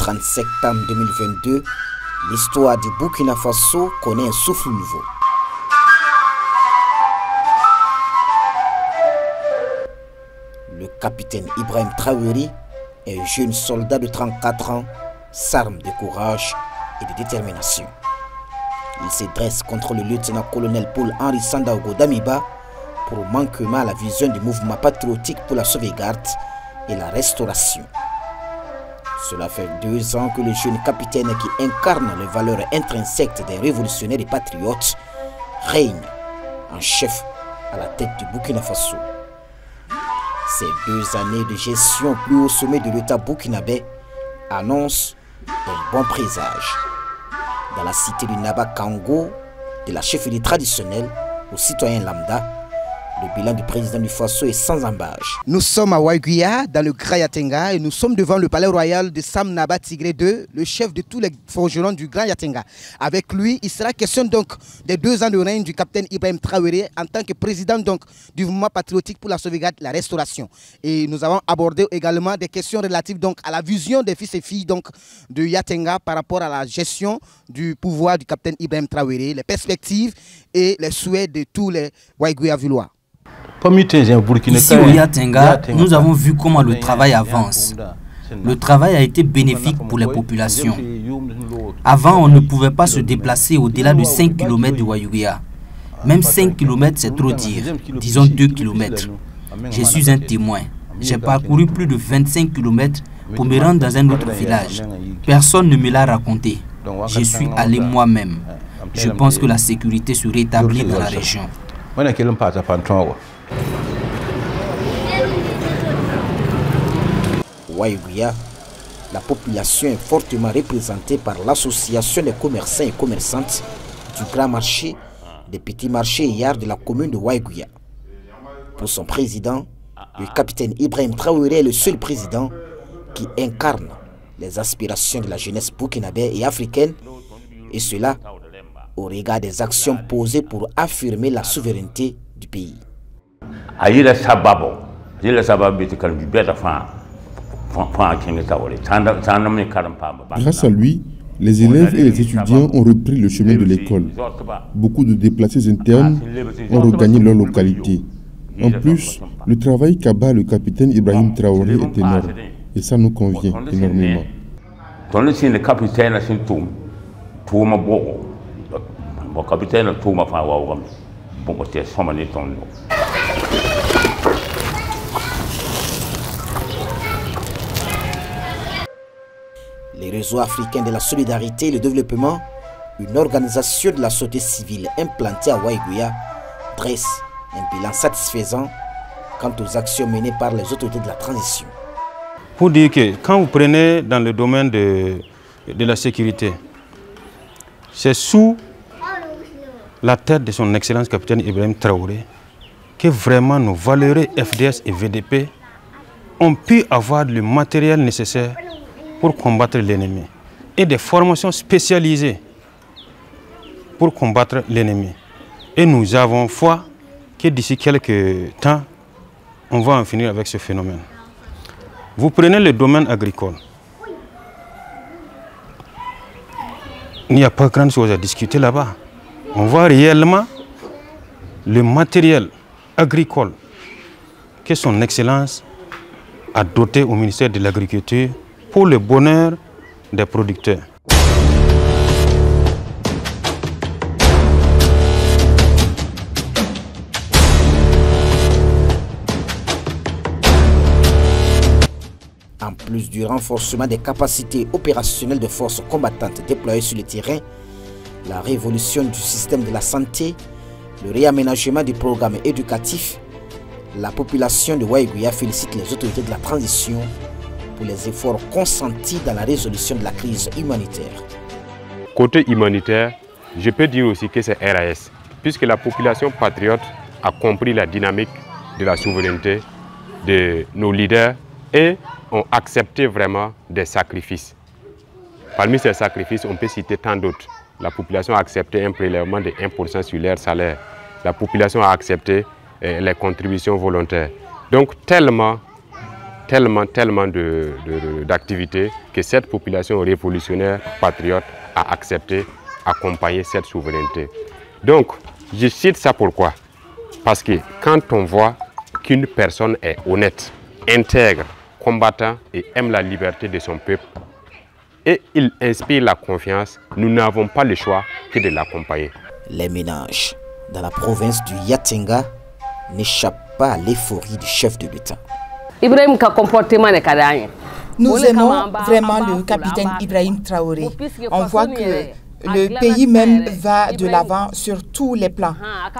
30 septembre 2022, l'histoire du Burkina Faso connaît un souffle nouveau. Le capitaine Ibrahim Traoré est un jeune soldat de 34 ans, s'arme de courage et de détermination. Il se dresse contre le lieutenant-colonel Paul-Henri Sandaogo Damiba pour manquement à la vision du mouvement patriotique pour la sauvegarde et la restauration. Cela fait 2 ans que le jeune capitaine qui incarne les valeurs intrinsèques des révolutionnaires et patriotes règne en chef à la tête du Burkina Faso. Ces 2 années de gestion plus au sommet de l'État burkinabé annoncent un bon présage. Dans la cité du Naba Kango, de la chefferie traditionnelle aux citoyens lambda, le bilan du président du Faso est sans embâche. Nous sommes à Waiguia, dans le Grand Yatenga, et nous sommes devant le palais royal de Sam Naba Tigré II, le chef de tous les forgerons du Grand Yatenga. Avec lui, il sera question donc des 2 ans de règne du capitaine Ibrahim Traoré en tant que président donc du mouvement patriotique pour la sauvegarde et la restauration. Et nous avons abordé également des questions relatives donc à la vision des fils et filles donc de Yatenga par rapport à la gestion du pouvoir du capitaine Ibrahim Traoré, les perspectives et les souhaits de tous les Waiguia-Villois. Ici au Yatenga, nous avons vu comment le travail avance. Le travail a été bénéfique pour les populations. Avant, on ne pouvait pas se déplacer au-delà de 5 km de Waiguia. Même 5 km, c'est trop dire. Disons 2 km. Je suis un témoin. J'ai parcouru plus de 25 km pour me rendre dans un autre village. Personne ne me l'a raconté. Je suis allé moi-même. Je pense que la sécurité se rétablit dans la région. Waiguia, la population est fortement représentée par l'association des commerçants et commerçantes du grand marché, des petits marchés et yards de la commune de Waiguia. Pour son président, le capitaine Ibrahim Traoré est le seul président qui incarne les aspirations de la jeunesse burkinabé et africaine, et cela au regard des actions posées pour affirmer la souveraineté du pays. Grâce à lui, les élèves et les étudiants ont repris le chemin de l'école. Beaucoup de déplacés internes ont regagné leur localité. En plus, le travail qu'a le capitaine Ibrahim Traoré est énorme. Et ça nous convient énormément. Les réseaux africains de la solidarité et le développement, une organisation de la société civile implantée à Waiguia, dresse un bilan satisfaisant quant aux actions menées par les autorités de la transition. Pour dire que quand vous prenez dans le domaine de la sécurité, c'est sous la tête de son excellence capitaine Ibrahim Traoré que vraiment nos valeureux FDS et VDP ont pu avoir le matériel nécessaire pour combattre l'ennemi et des formations spécialisées pour combattre l'ennemi. Et nous avons foi que d'ici quelques temps, on va en finir avec ce phénomène. Vous prenez le domaine agricole. Il n'y a pas grand chose à discuter là-bas. On voit réellement le matériel agricole que son Excellence a doté au ministère de l'Agriculture pour le bonheur des producteurs. En plus du renforcement des capacités opérationnelles de forces combattantes déployées sur le terrain, la révolution du système de la santé, le réaménagement du programme éducatif, la population de Waiguia félicite les autorités de la transition pour les efforts consentis dans la résolution de la crise humanitaire. Côté humanitaire, je peux dire aussi que c'est RAS, puisque la population patriote a compris la dynamique de la souveraineté de nos leaders et ont accepté vraiment des sacrifices. Parmi ces sacrifices, on peut citer tant d'autres. La population a accepté un prélèvement de 1% sur leur salaire. La population a accepté les contributions volontaires. Donc tellement tellement d'activités que cette population révolutionnaire patriote a accepté d'accompagner cette souveraineté. Donc, je cite ça pourquoi? Parce que quand on voit qu'une personne est honnête, intègre, combattant et aime la liberté de son peuple, et il inspire la confiance, nous n'avons pas le choix que de l'accompagner. Les ménages dans la province du Yatenga n'échappent pas à l'euphorie du chef de l'État. Nous aimons vraiment le capitaine Ibrahim Traoré. On voit que le pays même va de l'avant sur tous les plans.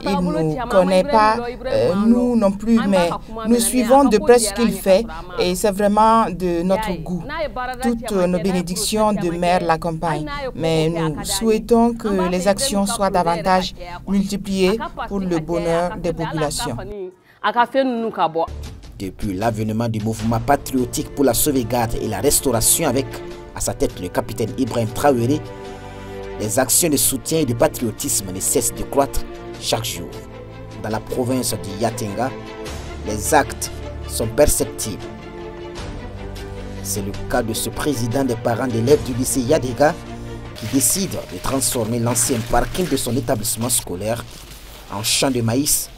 Il ne nous connaît pas, nous non plus, mais nous suivons de près ce qu'il fait et c'est vraiment de notre goût. Toutes nos bénédictions de mère l'accompagnent, mais nous souhaitons que les actions soient davantage multipliées pour le bonheur des populations. Depuis l'avènement du mouvement patriotique pour la sauvegarde et la restauration avec à sa tête le capitaine Ibrahim Traoré, les actions de soutien et de patriotisme ne cessent de croître chaque jour. Dans la province du Yatenga, les actes sont perceptibles. C'est le cas de ce président des parents d'élèves du lycée Yadega qui décide de transformer l'ancien parking de son établissement scolaire en champ de maïs.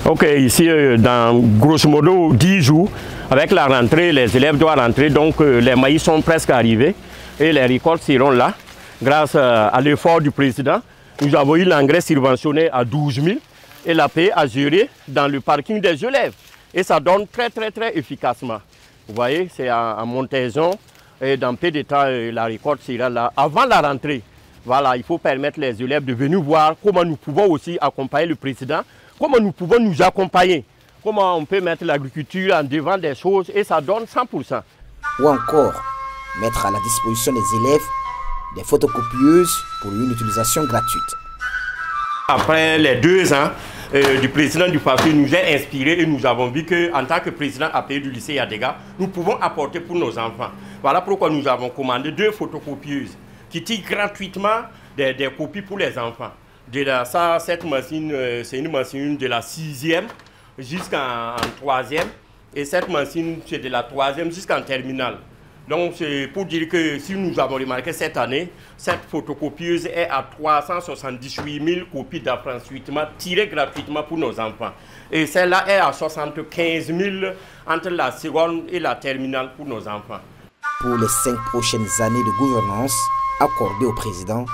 Ok, ici, dans grosso modo 10 jours, avec la rentrée, les élèves doivent rentrer, donc les maïs sont presque arrivés et les récoltes seront là. Grâce à l'effort du président, nous avons eu l'engrais subventionné à 12 000 et la paix à gérer dans le parking des élèves. Et ça donne très efficacement. Vous voyez, c'est en montaison et dans peu de temps, la récolte sera là. Avant la rentrée, voilà, il faut permettre les élèves de venir voir comment nous pouvons aussi accompagner le président, comment nous pouvons nous accompagner, comment on peut mettre l'agriculture en devant des choses et ça donne 100%. Ou encore, mettre à la disposition des élèves des photocopieuses pour une utilisation gratuite. Après les 2 ans du président du parti nous a inspiré et nous avons vu qu'en tant que président APE du lycée Yadega, nous pouvons apporter pour nos enfants. Voilà pourquoi nous avons commandé 2 photocopieuses qui tirent gratuitement des copies pour les enfants. Cette machine, c'est une machine de la 6e jusqu'en 3e et cette machine, c'est de la 3e jusqu'en terminale. Donc c'est pour dire que si nous avons remarqué cette année, cette photocopieuse est à 378 000 copies d'affranchissement tirées gratuitement pour nos enfants. Et celle-là est à 75 000 entre la seconde et la terminale pour nos enfants. Pour les 5 prochaines années de gouvernance accordées au président,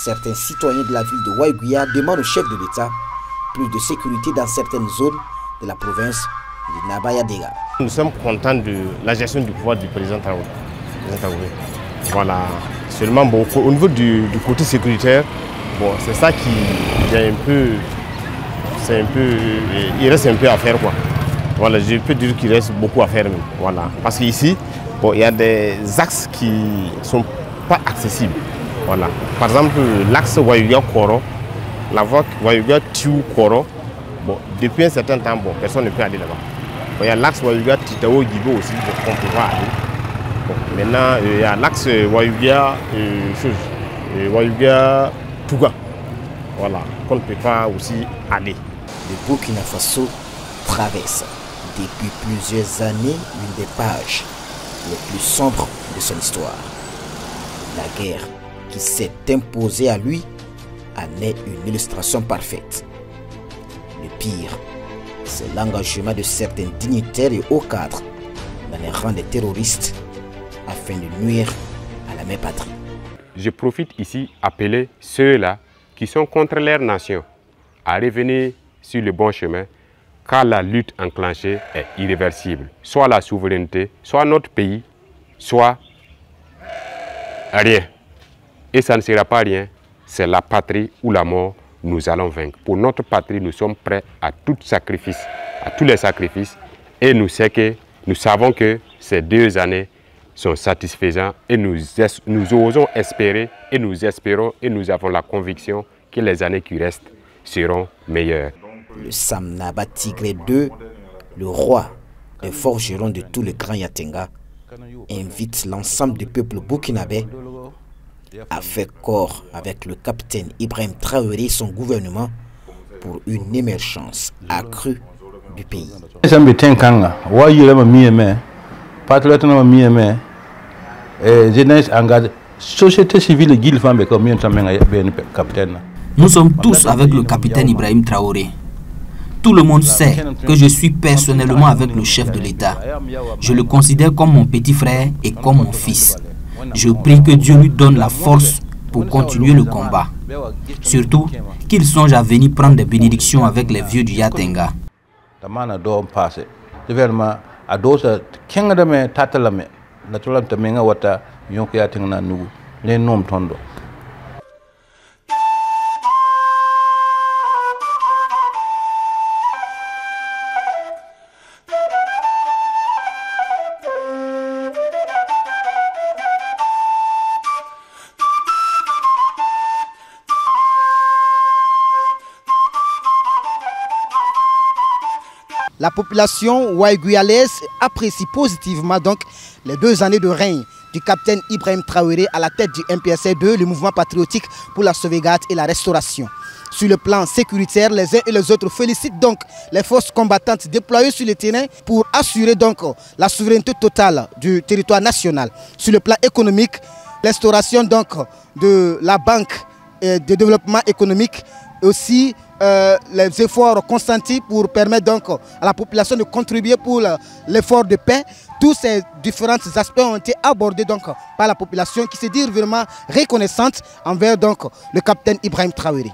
certains citoyens de la ville de Waiguia demandent au chef de l'État plus de sécurité dans certaines zones de la province de Naba-Yadega. Nous sommes contents de la gestion du pouvoir du président Traoré. Voilà. Seulement, bon, au niveau du côté sécuritaire, bon, c'est ça qui est un peu, il reste un peu à faire, quoi. Voilà, je peux dire qu'il reste beaucoup à faire même. Voilà. Parce qu'ici, bon, il y a des axes qui ne sont pas accessibles. Voilà. Par exemple, l'axe Wayuga-Koro, la voie Wayuga-Tiu-Koro, bon, depuis un certain temps, bon, personne ne peut aller là-bas. Bon, il y a l'axe Wayuga-Titao-Gibo aussi, qu'on peut pas aller. Bon, maintenant, il y a l'axe Wayuga-Touga, voilà, qu'on ne peut pas aussi aller. Le Burkina Faso traverse depuis plusieurs années une des pages les plus sombres de son histoire. La guerre qui s'est imposée à lui en est une illustration parfaite. Le pire, c'est l'engagement de certains dignitaires et hauts cadres dans les rangs des terroristes afin de nuire à la mère patrie. Je profite ici d'appeler ceux-là qui sont contre leur nation à revenir sur le bon chemin, car la lutte enclenchée est irréversible. Soit la souveraineté, soit notre pays, soit rien. Et ça ne sera pas rien, c'est la patrie ou la mort, nous allons vaincre. Pour notre patrie, nous sommes prêts à tout sacrifice, à tous les sacrifices. Et nous savons que ces 2 années sont satisfaisants et nous osons espérer et nous espérons et nous avons la conviction que les années qui restent seront meilleures. Le Sam Naba Tigré II, le roi des forgerons de tout le Grand Yatenga, invite l'ensemble du peuple burkinabé à faire corps avec le capitaine Ibrahim Traoré et son gouvernement pour une émergence accrue du pays. Nous sommes tous avec le capitaine Ibrahim Traoré. Tout le monde sait que je suis personnellement avec le chef de l'État. Je le considère comme mon petit frère et comme mon fils. Je prie que Dieu lui donne la force pour continuer le combat. Surtout qu'il songe à venir prendre des bénédictions avec les vieux du Yatenga. La population ouaïguyalaise apprécie positivement donc les 2 années de règne du capitaine Ibrahim Traoré à la tête du MPSC2, le mouvement patriotique pour la sauvegarde et la restauration. Sur le plan sécuritaire, les uns et les autres félicitent donc les forces combattantes déployées sur le terrain pour assurer donc la souveraineté totale du territoire national. Sur le plan économique, l'instauration donc de la banque de développement économique et aussi les efforts consentis pour permettre donc à la population de contribuer pour l'effort de paix. Tous ces différents aspects ont été abordés donc par la population qui se dit vraiment reconnaissante envers donc le capitaine Ibrahim Traoré.